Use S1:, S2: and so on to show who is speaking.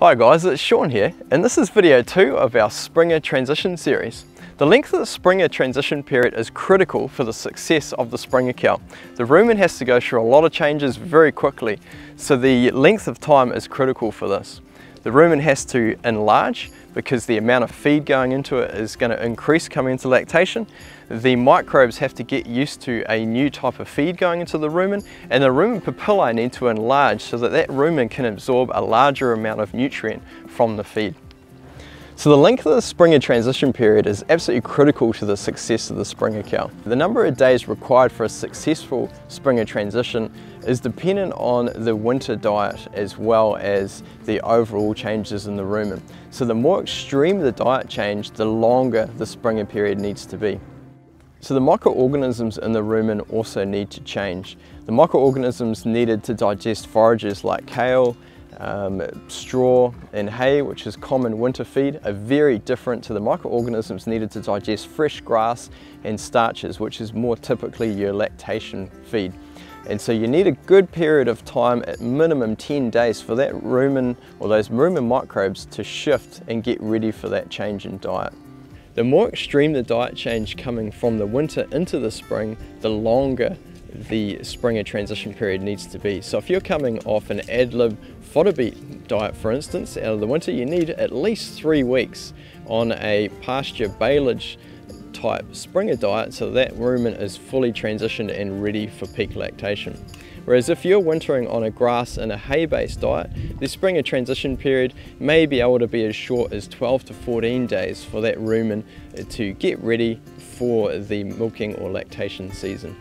S1: Hi guys, it's Shaun here, and this is video 2 of our Springer transition series. The length of the Springer transition period is critical for the success of the Springer cow. The rumen has to go through a lot of changes very quickly, so the length of time is critical for this. The rumen has to enlarge because the amount of feed going into it is going to increase coming into lactation. The microbes have to get used to a new type of feed going into the rumen, and the rumen papillae need to enlarge so that that rumen can absorb a larger amount of nutrient from the feed. So the length of the Springer transition period is absolutely critical to the success of the Springer cow. The number of days required for a successful Springer transition is dependent on the winter diet as well as the overall changes in the rumen. So the more extreme the diet change, the longer the Springer period needs to be. So the microorganisms in the rumen also need to change. The microorganisms needed to digest forages like kale, straw and hay, which is common winter feed, are very different to the microorganisms needed to digest fresh grass and starches, which is more typically your lactation feed. And so you need a good period of time, at minimum 10 days, for that rumen or those rumen microbes to shift and get ready for that change in diet. The more extreme the diet change coming from the winter into the spring, the longer the Springer transition period needs to be. So if you're coming off an ad lib fodder beet diet, for instance, out of the winter, you need at least 3 weeks on a pasture baleage type Springer diet so that rumen is fully transitioned and ready for peak lactation. Whereas if you're wintering on a grass and a hay-based diet, the Springer transition period may be able to be as short as 12 to 14 days for that rumen to get ready for the milking or lactation season.